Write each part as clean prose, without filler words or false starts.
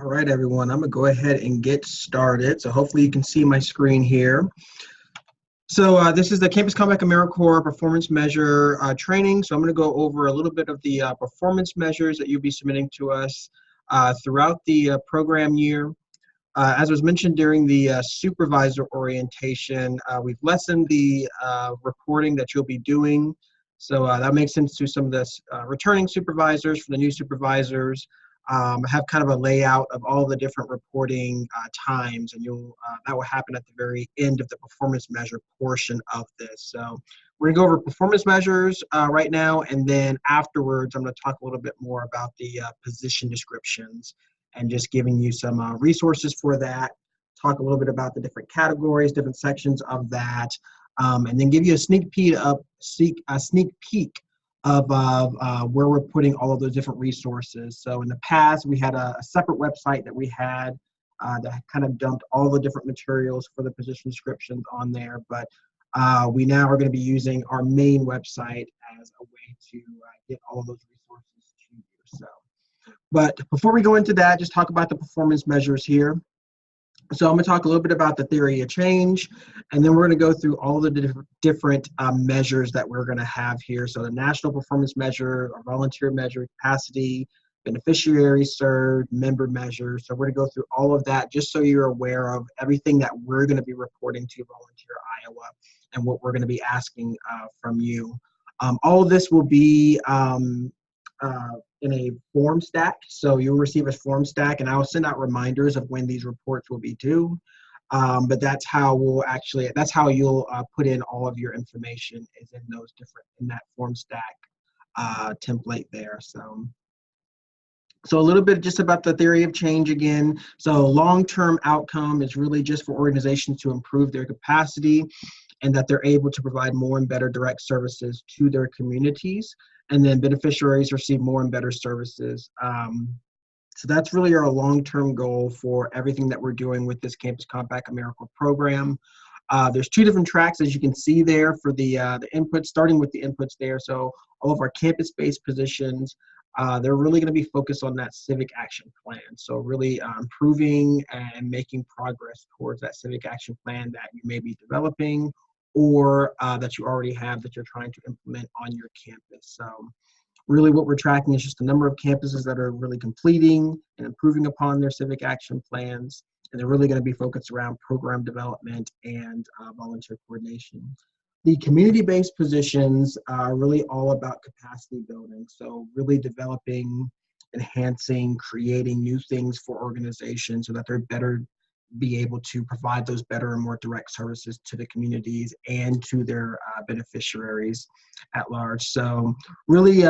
All right, everyone, I'm gonna go ahead and get started. So hopefully you can see my screen here. So this is the Campus Comeback AmeriCorps Performance Measure training. So I'm gonna go over a little bit of the performance measures that you'll be submitting to us throughout the program year. As was mentioned during the supervisor orientation, we've lessened the reporting that you'll be doing. So that makes sense to some of the returning supervisors. For the new supervisors, have kind of a layout of all the different reporting times, and that will happen at the very end of the performance measure portion of this. So we're gonna go over performance measures right now, and then afterwards, I'm gonna talk a little bit more about the position descriptions and just giving you some resources for that, talk a little bit about the different categories, different sections of that, and then give you a sneak peek of where we're putting all of those different resources. So in the past, we had a separate website that we had that kind of dumped all the different materials for the position descriptions on there, but we now are going to be using our main website as a way to get all of those resources to you. But before we go into that, just talk about the performance measures here. So I'm going to talk a little bit about the theory of change, and then we're going to go through all the different measures that we're going to have here. So the national performance measure, our volunteer measure, capacity, beneficiary, Cert, member measure. So we're going to go through all of that just so you're aware of everything that we're going to be reporting to Volunteer Iowa and what we're going to be asking from you. All of this will be in a form stack. So you'll receive a form stack, and I'll send out reminders of when these reports will be due. But that's how you'll put in all of your information is in that form stack template there. So a little bit just about the theory of change again. So long-term outcome is really just for organizations to improve their capacity and that they're able to provide more and better direct services to their communities. And then beneficiaries receive more and better services. So that's really our long-term goal for everything that we're doing with this Campus Compact AmeriCorps program. There's two different tracks, as you can see there, for the inputs, starting with the inputs there. So all of our campus-based positions, they're really going to be focused on that civic action plan. So really improving and making progress towards that civic action plan that you may be developing or that you already have that you're trying to implement on your campus. So really what we're tracking is just the number of campuses that are really completing and improving upon their civic action plans. And they're really going to be focused around program development and volunteer coordination. The community-based positions are really all about capacity building. So really developing, enhancing, creating new things for organizations so that they're better be able to provide those better and more direct services to the communities and to their beneficiaries at large. So really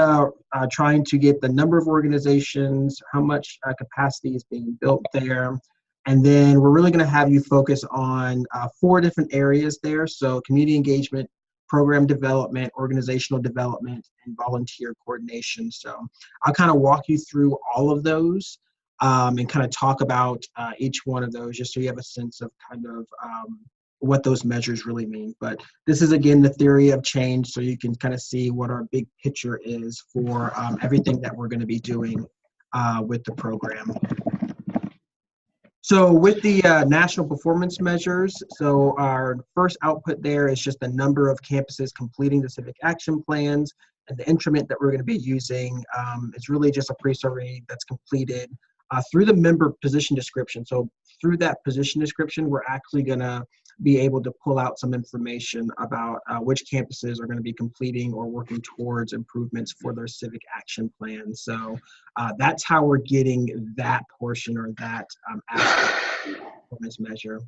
trying to get the number of organizations, how much capacity is being built there. And then we're really going to have you focus on 4 different areas there. So community engagement, program development, organizational development, and volunteer coordination. So I'll kind of walk you through all of those and kind of talk about each one of those just so you have a sense of kind of what those measures really mean. But this is, again, the theory of change, so you can kind of see what our big picture is for everything that we're going to be doing with the program. So with the national performance measures, so our first output there is just the number of campuses completing the civic action plans, and the instrument that we're going to be using is really just a pre-survey that's completed through the member position description. So through that position description, we're actually going to be able to pull out some information about which campuses are going to be completing or working towards improvements for their civic action plan. So that's how we're getting that portion or that aspect of the performance measure.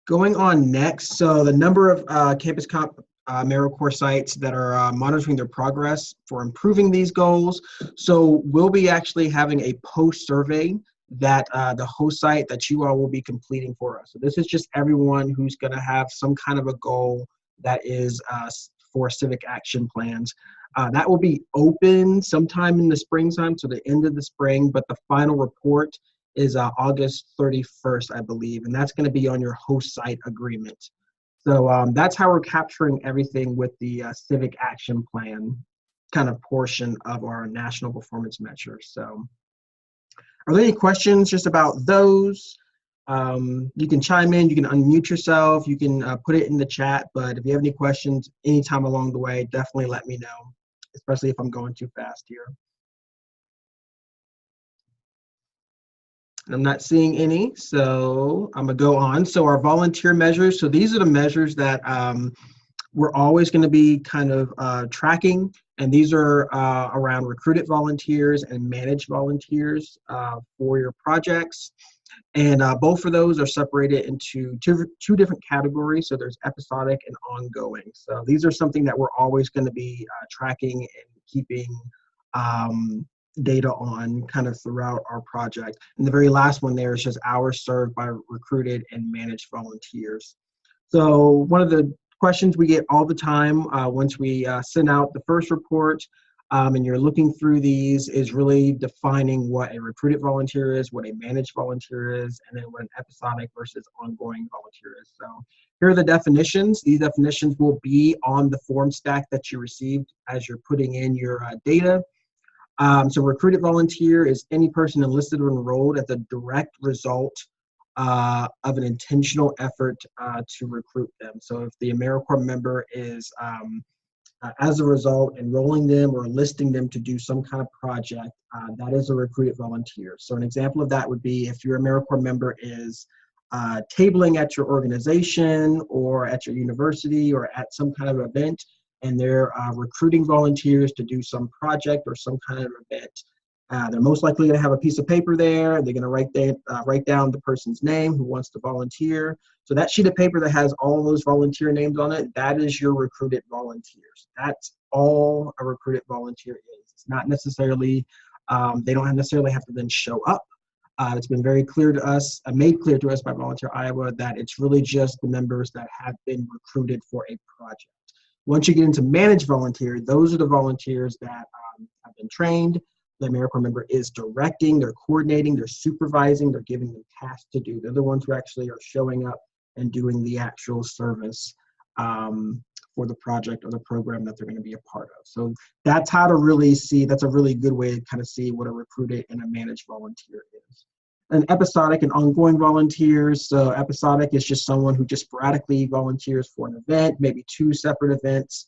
Going on next, so the number of Campus AmeriCorps sites that are monitoring their progress for improving these goals. So we'll be actually having a post-survey that the host site that you all will be completing for us. So this is just everyone who's going to have some kind of a goal that is for civic action plans. That will be open sometime in the springtime, so the end of the spring, but the final report is August 31st, I believe, and that's going to be on your host site agreement. So that's how we're capturing everything with the civic action plan. kind of portion of our national performance measure. So are there any questions just about those? You can chime in, you can unmute yourself, you can put it in the chat, but if you have any questions anytime along the way, definitely let me know, especially if I'm going too fast here. I'm not seeing any, so I'm gonna go on. So our volunteer measures, so these are the measures that we're always gonna be kind of tracking, and these are around recruited volunteers and managed volunteers for your projects. And both of those are separated into two different categories. So there's episodic and ongoing. So these are something that we're always going to be tracking and keeping data on kind of throughout our project. And the very last one there is just hours served by recruited and managed volunteers. So one of the questions we get all the time once we send out the first report and you're looking through these is really defining what a recruited volunteer is, what a managed volunteer is, and then what an episodic versus ongoing volunteer is. So here are the definitions. These definitions will be on the form stack that you received as you're putting in your data. So recruited volunteer is any person enlisted or enrolled as a direct result of an intentional effort to recruit them. So if the AmeriCorps member is as a result, enrolling them or enlisting them to do some kind of project, that is a recruited volunteer. So an example of that would be if your AmeriCorps member is tabling at your organization or at your university or at some kind of event, and they're recruiting volunteers to do some project or some kind of event. They're most likely going to have a piece of paper there. They're going to write down the person's name who wants to volunteer. So that sheet of paper that has all those volunteer names on it, that is your recruited volunteers. That's all a recruited volunteer is. It's not necessarily, they don't necessarily have to then show up. It's been very clear to us, made clear to us by Volunteer Iowa, that it's really just the members that have been recruited for a project. Once you get into managed volunteer, those are the volunteers that have been trained. The AmeriCorps member is directing, they're coordinating, they're supervising, they're giving them tasks to do. They're the ones who actually are showing up and doing the actual service for the project or the program that they're going to be a part of. So that's how to really see, that's a really good way to kind of see what a recruited and a managed volunteer is. And episodic and ongoing volunteers. So episodic is just someone who just sporadically volunteers for an event, maybe two separate events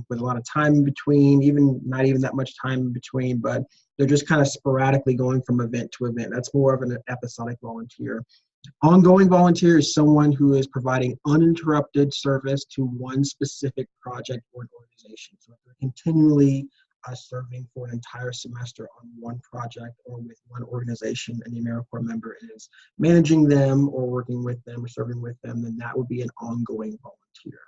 with a lot of time in between, not even that much time in between, but they're just kind of sporadically going from event to event. That's more of an episodic volunteer. Ongoing volunteer is someone who is providing uninterrupted service to one specific project or organization. So they're continually serving for an entire semester on one project or with one organization, and the AmeriCorps member is managing them or working with them or serving with them, then that would be an ongoing volunteer.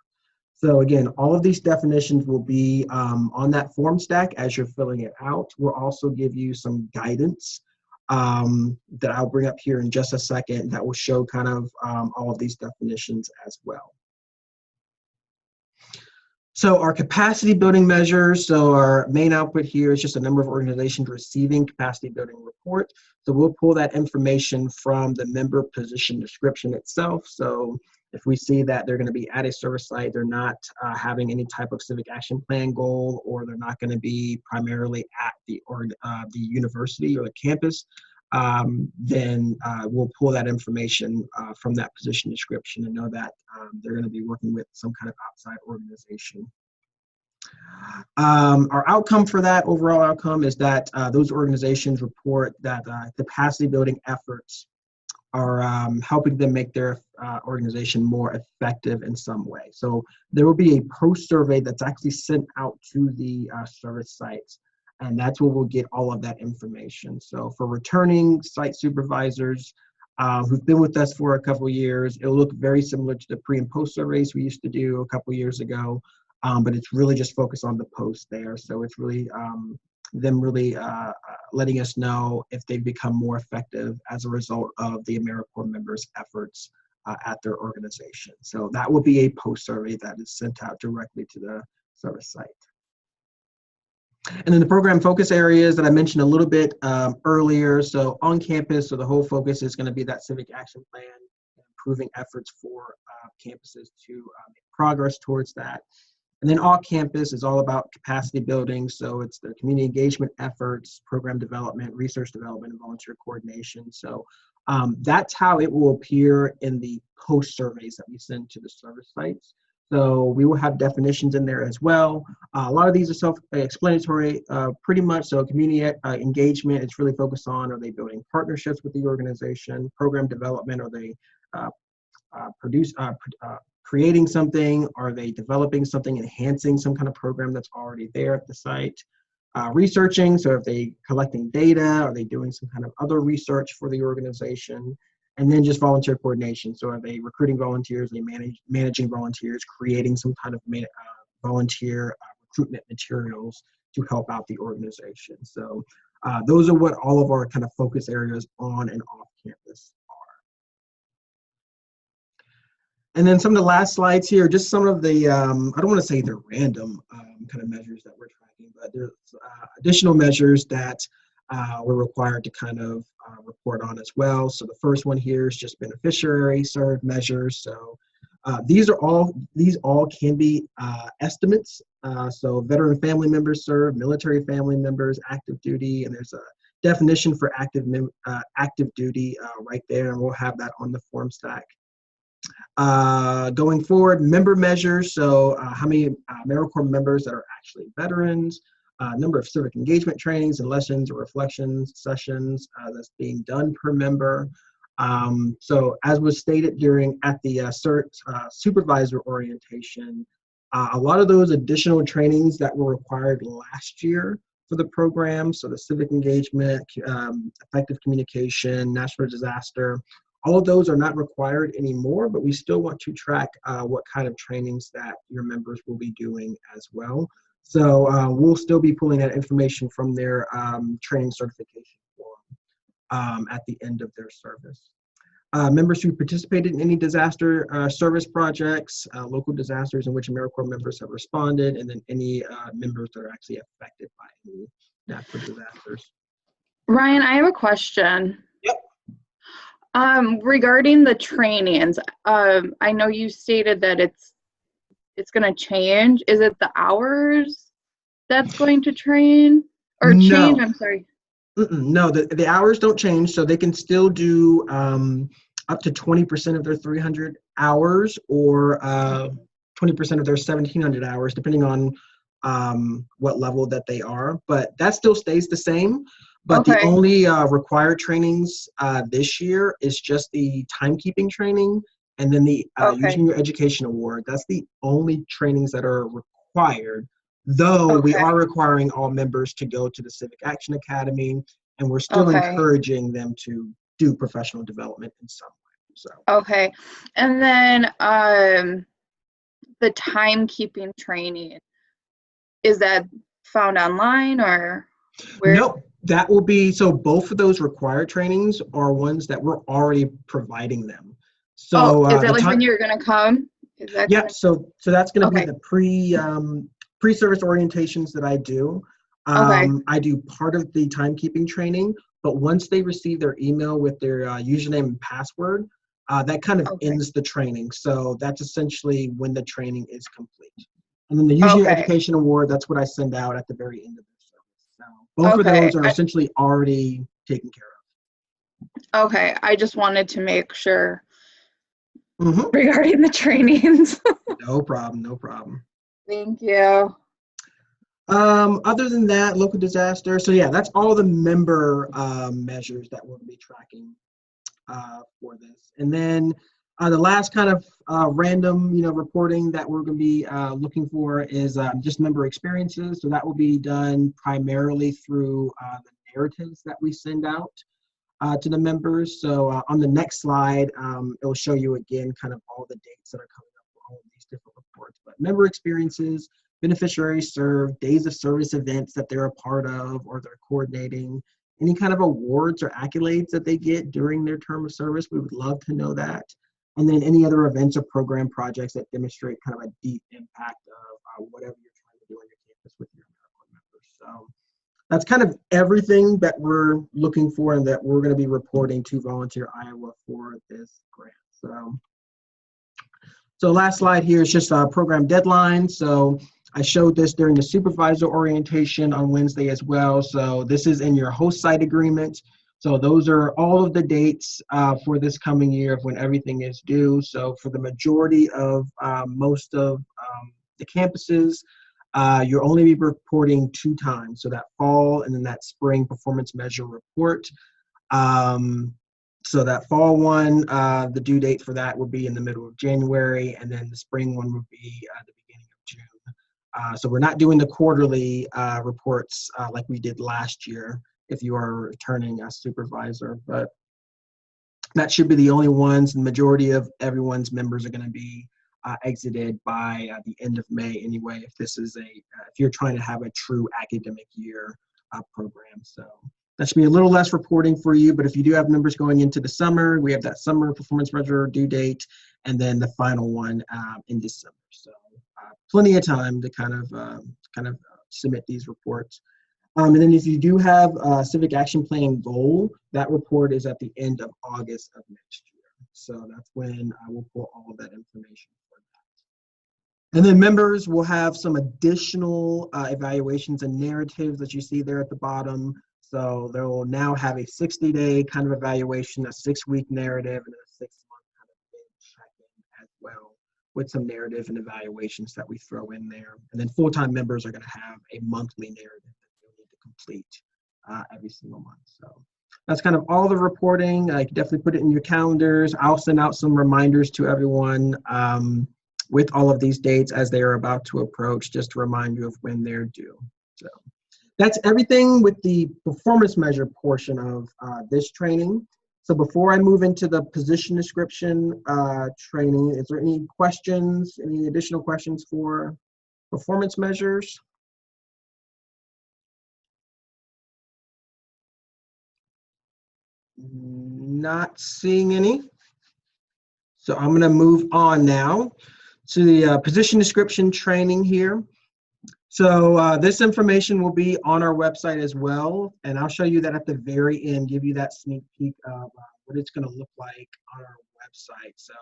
So again, all of these definitions will be on that form stack as you're filling it out. We'll also give you some guidance that I'll bring up here in just a second that will show kind of all of these definitions as well. So our capacity building measures, so our main output here is just a number of organizations receiving capacity building report. So we'll pull that information from the member position description itself. So if we see that they're going to be at a service site, they're not having any type of civic action plan goal, or they're not going to be primarily at the university or the campus, then we'll pull that information from that position description and know that they're going to be working with some kind of outside organization. Our outcome for that, overall outcome, is that those organizations report that capacity building efforts are helping them make their organization more effective in some way. So there will be a post-survey that's actually sent out to the service sites, and that's where we'll get all of that information. So for returning site supervisors who've been with us for a couple of years, it'll look very similar to the pre and post surveys we used to do a couple of years ago, but it's really just focused on the post there. So it's really them really letting us know if they've become more effective as a result of the AmeriCorps members' efforts at their organization. So that will be a post survey that is sent out directly to the service site. And then the program focus areas that I mentioned a little bit earlier. So on campus, so the whole focus is going to be that civic action plan, improving efforts for campuses to make progress towards that. And then off-campus is all about capacity building. So it's their community engagement efforts, program development, research development, and volunteer coordination. So that's how it will appear in the post surveys that we send to the service sites. So we will have definitions in there as well. A lot of these are self-explanatory, pretty much. So community engagement, it's really focused on, are they building partnerships with the organization? Program development, are they creating something? Are they developing something, enhancing some kind of program that's already there at the site? Researching, so if they collecting data, are they doing some kind of other research for the organization? And then just volunteer coordination. So are they recruiting volunteers, are they managing volunteers, creating some kind of volunteer recruitment materials to help out the organization. So those are what all of our kind of focus areas on and off campus are. And then some of the last slides here, just some of the, I don't want to say they're random kind of measures that we're tracking, but there's additional measures that we're required to kind of report on as well. So the first one here is just beneficiary served measures. So these all can be estimates. So veteran family members served, military family members, active duty, and there's a definition for active duty right there, and we'll have that on the form stack. Going forward, member measures, so how many AmeriCorps members that are actually veterans, number of civic engagement trainings and lessons or reflections sessions that's being done per member. So as was stated at the Cert Supervisor orientation, a lot of those additional trainings that were required last year for the program, so the civic engagement, effective communication, national disaster, all of those are not required anymore, but we still want to track what kind of trainings that your members will be doing as well. So we'll still be pulling that information from their training certification form at the end of their service. Members who participated in any disaster service projects, local disasters in which AmeriCorps members have responded, and then any members that are actually affected by any natural disasters. Ryan, I have a question. Yep. Regarding the trainings, I know you stated that it's going to change. Is it the hours that's going to train or change? I'm sorry. No, the hours don't change, so they can still do up to 20% of their 300 hours or 20% of their 1,700 hours, depending on what level that they are. But that still stays the same. But the only required trainings this year is just the timekeeping training and then the Using Your Education Award. That's the only trainings that are required, though we are requiring all members to go to the Civic Action Academy, and we're still encouraging them to do professional development in some way. So. Okay. And then the timekeeping training, is that found online or where? Nope. That will be, so both of those required trainings are ones that we're already providing them. So is that like when you're going to come? Is that so that's going to be the pre-service orientations that I do. I do part of the timekeeping training, but once they receive their email with their username and password, that kind of ends the training. So that's essentially when the training is complete. And then the Using Your Education Award, that's what I send out at the very end of the service. So both of those are essentially already taken care of. Okay, I just wanted to make sure regarding the trainings. No problem, no problem. Thank you. Other than that, local disaster. So yeah, that's all the member measures that we'll be tracking for this. And then the last kind of random, reporting that we're going to be looking for is just member experiences. So that will be done primarily through the narratives that we send out to the members. So on the next slide, it will show you again kind of all the dates that are coming up for all of these different reports. But member experiences, beneficiaries served, days of service events that they're a part of or they're coordinating, any kind of awards or accolades that they get during their term of service, we would love to know that. And then any other events or program projects that demonstrate kind of a deep impact of whatever you're trying to do on your campus with your AmeriCorps members. So that's kind of everything that we're looking for and that we're going to be reporting to Volunteer Iowa for this grant. So So last slide here is just a program deadline. So I showed this during the supervisor orientation on Wednesday as well. So this is in your host site agreement. So those are all of the dates for this coming year of when everything is due. So for the majority of most of the campuses, you'll only be reporting 2 times. So that fall and then that spring performance measure report. So that fall one, the due date for that will be in the middle of January, and then the spring one will be the beginning of June. So we're not doing the quarterly reports like we did last year if you are returning a supervisor, but that should be the only ones. The majority of everyone's members are going to be exited by the end of May anyway, if this is if you're trying to have a true academic year program. So that should be a little less reporting for you, but if you do have members going into the summer, we have that summer performance measure due date, and then the final one in December. So plenty of time to kind of submit these reports. And then if you do have a Civic Action Plan goal, that report is at the end of August of next year. So that's when I will pull all of that information for that. And then members will have some additional evaluations and narratives that you see there at the bottom. So they will now have a 60-day kind of evaluation, a 6-week narrative, and a 6-month kind of check-in as well, with some narrative and evaluations that we throw in there. And then full-time members are going to have a monthly narrative that they'll need to complete every single month. So that's kind of all the reporting. You can definitely put it in your calendars. I'll send out some reminders to everyone with all of these dates as they are about to approach, just to remind you of when they're due. So that's everything with the performance measure portion of this training. So before I move into the position description training, is there any questions, any additional questions for performance measures? Not seeing any. So I'm going to move on now to the position description training here. So this information will be on our website as well, and I'll show you that at the very end, give you that sneak peek of what it's going to look like on our website. So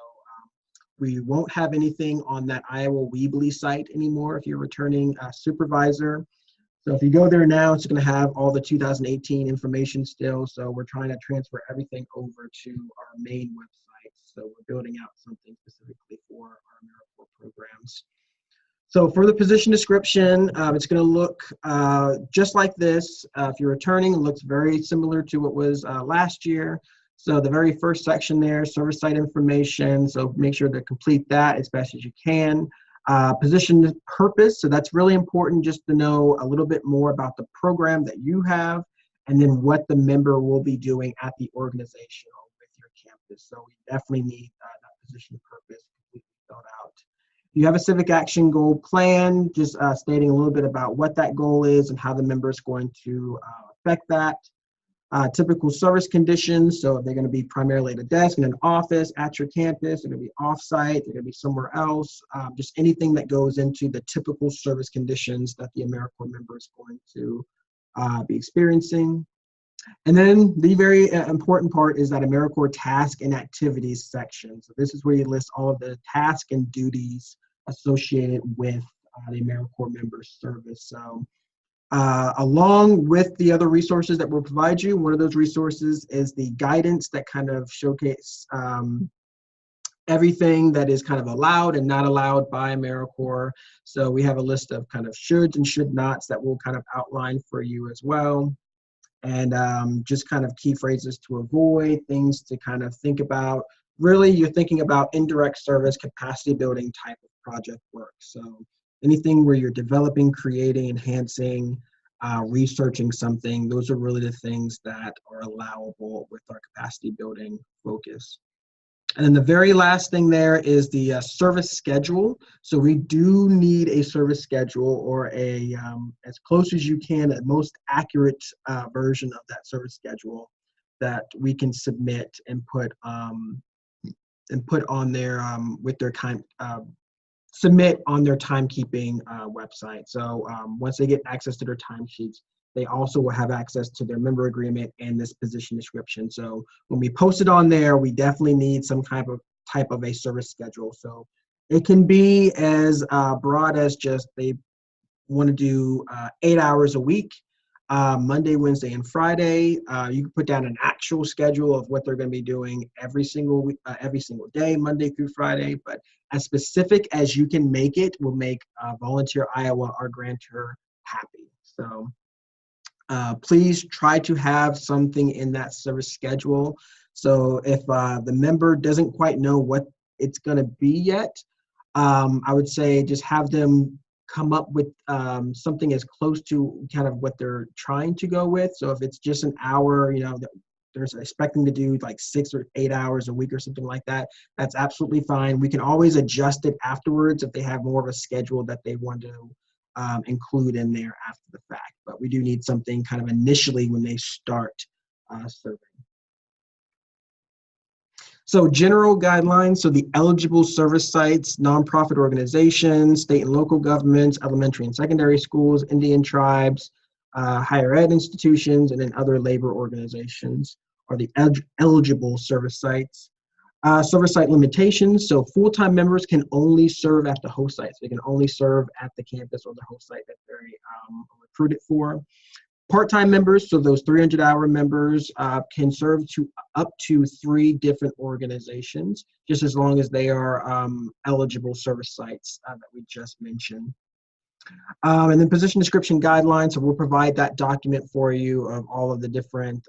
we won't have anything on that Iowa Weebly site anymore if you're returning a supervisor. So if you go there now, it's going to have all the 2018 information still. So we're trying to transfer everything over to our main website. So we're building out something specifically for our AmeriCorps programs. So for the position description, it's going to look just like this. If you're returning, it looks very similar to what was last year. So the very first section there, service site information. So make sure to complete that as best as you can. Position purpose. So that's really important just to know a little bit more about the program that you have and then what the member will be doing at the organization or with your campus. So we definitely need that position purpose completely filled out. You have a civic action goal plan, just stating a little bit about what that goal is and how the member is going to affect that. Typical service conditions, so they're going to be primarily at a desk in an office, at your campus, they're going to be off-site, they're going to be somewhere else, just anything that goes into the typical service conditions that the AmeriCorps member is going to be experiencing. And then the very important part is that AmeriCorps task and activities section. So this is where you list all of the tasks and duties associated with the AmeriCorps member's service. So along with the other resources that we'll provide you, one of those resources is the guidance that kind of showcase everything that is kind of allowed and not allowed by AmeriCorps. So we have a list of kind of shoulds and should nots that we'll kind of outline for you as well. And just kind of key phrases to avoid, things to kind of think about. Really, you're thinking about indirect service, capacity building type of project work. So anything where you're developing, creating, enhancing, researching something, those are really the things that are allowable with our capacity building focus. And then the very last thing there is the service schedule. So we do need a service schedule or a, as close as you can, a most accurate version of that service schedule that we can submit and put on their, with their time, submit on their timekeeping website. So once they get access to their timesheets, they also will have access to their member agreement and this position description. So when we post it on there, we definitely need some type of a service schedule. So It can be as broad as just they want to do 8 hours a week, Monday, Wednesday, and Friday. You can put down an actual schedule of what they're going to be doing every single week, every single day, Monday through Friday. But as specific as you can make it will make Volunteer Iowa, our grantor, happy. So please try to have something in that service schedule. So if the member doesn't quite know what it's going to be yet, I would say just have them come up with something as close to kind of what they're trying to go with. So if it's just an hour, they're expecting to do like 6 or 8 hours a week or something like that, that's absolutely fine. We can always adjust it afterwards if they have more of a schedule that they want to include in there after the fact. But we do need something kind of initially when they start serving. So general guidelines, so the eligible service sites, nonprofit organizations, state and local governments, elementary and secondary schools, Indian tribes, higher ed institutions, and then other labor organizations are the eligible service sites. Service site limitations, so full-time members can only serve at the host site. So they can only serve at the campus or the host site that they're recruited for. Part-time members, so those 300-hour members can serve to up to 3 different organizations, just as long as they are eligible service sites that we just mentioned. And then position description guidelines, so we'll provide that document for you of all of the different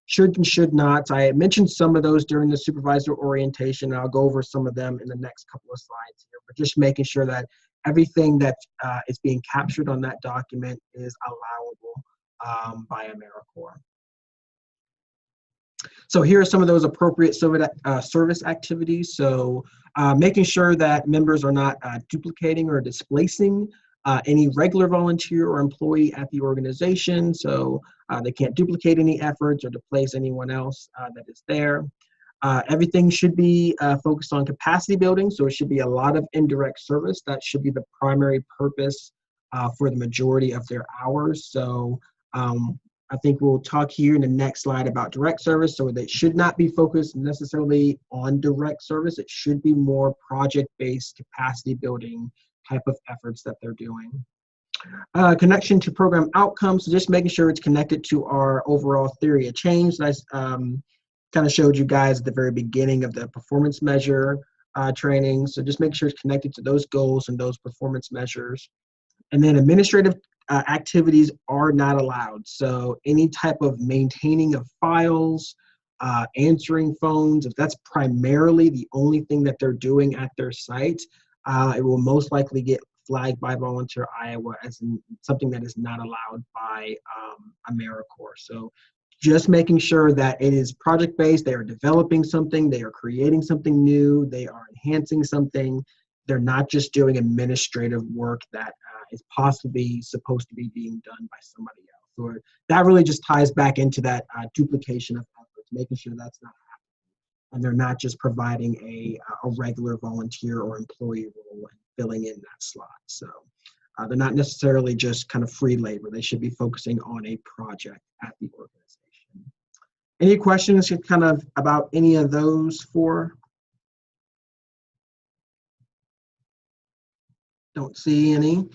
should and should nots. I mentioned some of those during the supervisor orientation, and I'll go over some of them in the next couple of slides here, but just making sure that everything that is being captured on that document is allowable by AmeriCorps. So here are some of those appropriate service activities. So making sure that members are not duplicating or displacing any regular volunteer or employee at the organization. So they can't duplicate any efforts or displace anyone else that is there. Everything should be focused on capacity building. So it should be a lot of indirect service. That should be the primary purpose for the majority of their hours. So I think we'll talk here in the next slide about direct service. So they should not be focused necessarily on direct service. It should be more project-based capacity building type of efforts that they're doing. Connection to program outcomes, so just making sure it's connected to our overall theory of change that I kind of showed you guys at the very beginning of the performance measure training. So just make sure it's connected to those goals and those performance measures. And then administrative activities are not allowed. So any type of maintaining of files, answering phones, if that's primarily the only thing that they're doing at their site, it will most likely get flagged by Volunteer Iowa as something that is not allowed by AmeriCorps. So just making sure that it is project-based, they are developing something, they are creating something new, they are enhancing something. They're not just doing administrative work that is possibly supposed to be being done by somebody else. Or that really just ties back into that duplication of efforts, making sure that's not happening. And they're not just providing a regular volunteer or employee role and filling in that slot. So they're not necessarily just kind of free labor. They should be focusing on a project at the organization. Any questions kind of about any of those four? Don't see any.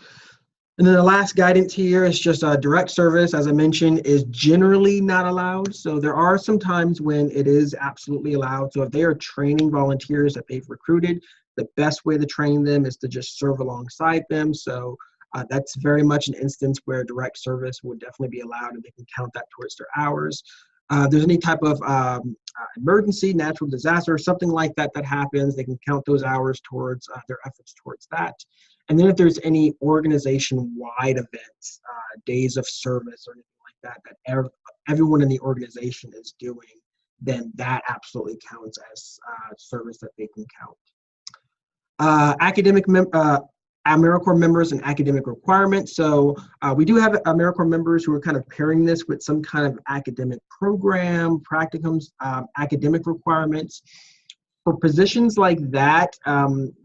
And then the last guidance here is just direct service, as I mentioned, is generally not allowed. So there are some times when it is absolutely allowed. So if they are training volunteers that they've recruited, the best way to train them is to just serve alongside them. So that's very much an instance where direct service would definitely be allowed, and they can count that towards their hours. If there's any type of emergency, natural disaster, something like that that happens, they can count those hours towards their efforts towards that. And then if there's any organization-wide events, days of service or anything like that, that everyone in the organization is doing, then that absolutely counts as service that they can count. Academic AmeriCorps members and academic requirements. So we do have AmeriCorps members who are kind of pairing this with some kind of academic program, practicums, academic requirements. For positions like that,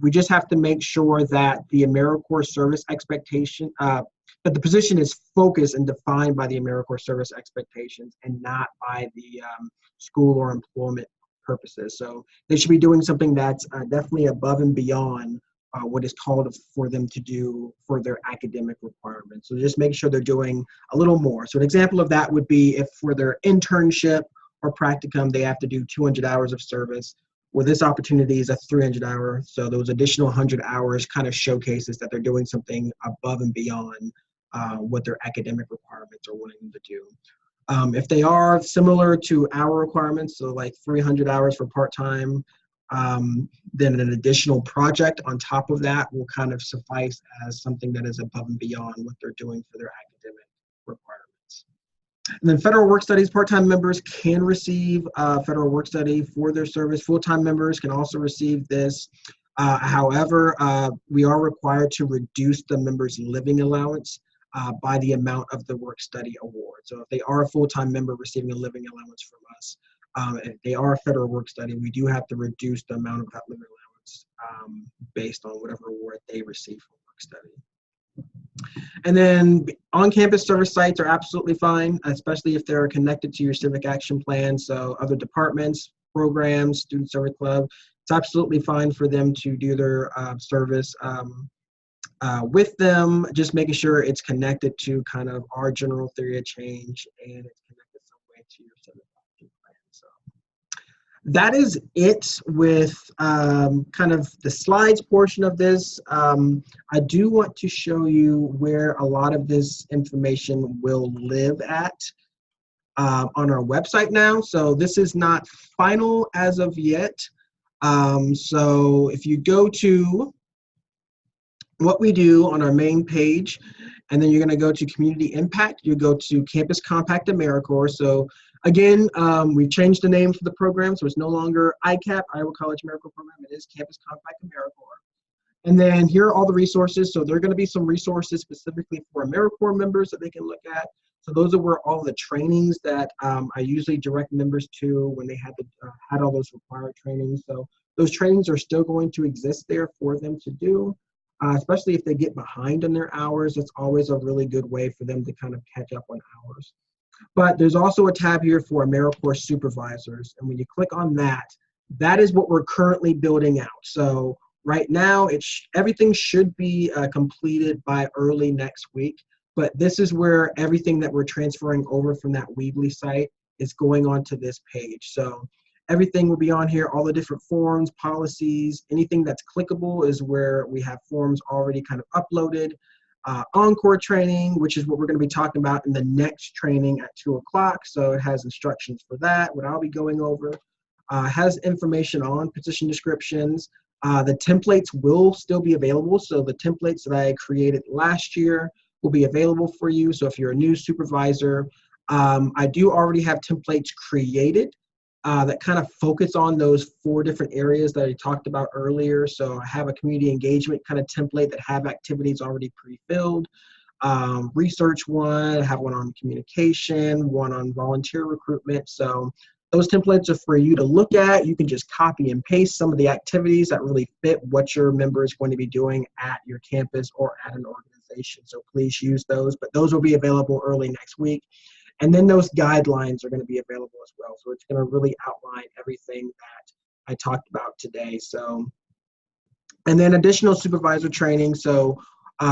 we just have to make sure that the AmeriCorps service expectation, that the position is focused and defined by the AmeriCorps service expectations and not by the school or purposes. So they should be doing something that's definitely above and beyond what is called for them to do for their academic requirements. So just make sure they're doing a little more. So an example of that would be if for their internship or practicum, they have to do 200 hours of service. Well, this opportunity is a 300 hour. So those additional 100 hours kind of showcases that they're doing something above and beyond what their academic requirements are wanting them to do. If they are similar to our requirements, so like 300 hours for part-time, then an additional project on top of that will kind of suffice as something that is above and beyond what they're doing for their academic requirements. And then federal work studies, part-time members can receive federal work study for their service. Full-time members can also receive this. However, we are required to reduce the member's living allowance by the amount of the work study award. So if they are a full-time member receiving a living allowance from us, if they are a federal work study, we do have to reduce the amount of that living allowance based on whatever award they receive from work study. And then on-campus service sites are absolutely fine, especially if they're connected to your Civic Action Plan. So other departments, programs, Student Service Club, it's absolutely fine for them to do their service with them, just making sure it's connected to kind of our general theory of change and it's connected some way to your Civic Action Plan. So that is it with kind of the slides portion of this. I do want to show you where a lot of this information will live at on our website now. So this is not final as of yet. So if you go to what we do on our main page, and then you're going to go to Community Impact, you go to Campus Compact AmeriCorps. So again, we've changed the name for the program, so it's no longer ICAP, Iowa College AmeriCorps Program, it is Campus Compact AmeriCorps. And then here are all the resources. So there are going to be some resources specifically for AmeriCorps members that they can look at. So those are where all the trainings that I usually direct members to when they had all those required trainings. So those trainings are still going to exist there for them to do. Especially if they get behind on their hours, it's always a really good way for them to kind of catch up on hours. But there's also a tab here for AmeriCorps supervisors. And when you click on that, that is what we're currently building out. So right now, everything should be completed by early next week. But this is where everything that we're transferring over from that Weebly site is going onto this page. So everything will be on here, all the different forms, policies, anything that's clickable is where we have forms already kind of uploaded. Encore training, which is what we're going to be talking about in the next training at 2 o'clock. So it has instructions for that, what I'll be going over. Has information on position descriptions. The templates will still be available. So the templates that I created last year will be available for you. So if you're a new supervisor, I do already have templates created that kind of focus on those 4 different areas that I talked about earlier. So I have a community engagement kind of template that have activities already pre-filled. Research one, I have one on communication, one on volunteer recruitment. So those templates are for you to look at. You can just copy and paste some of the activities that really fit what your member is going to be doing at your campus or at an organization. So please use those, but those will be available early next week. And then those guidelines are going to be available as well. So it's going to really outline everything that I talked about today. So, and then additional supervisor training. So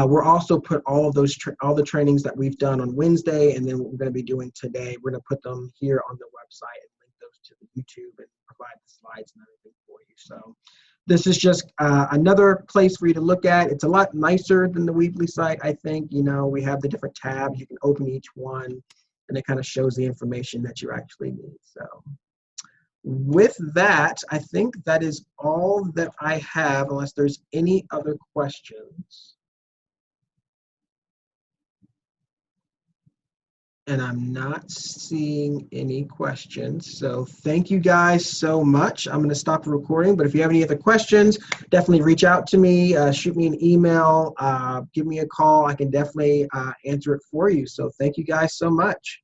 we're also put all of those, all the trainings that we've done on Wednesday, and then what we're going to be doing today, we're going to put them here on the website and link those to the YouTube and provide the slides and everything for you. So this is just another place for you to look at. It's a lot nicer than the Weebly site, I think. You know, we have the different tabs. You can open each one, and it kind of shows the information that you actually need. So with that, I think that is all that I have, unless there's any other questions. And I'm not seeing any questions. So thank you guys so much. I'm going to stop the recording, but if you have any other questions, definitely reach out to me, shoot me an email, give me a call. I can definitely answer it for you. So thank you guys so much.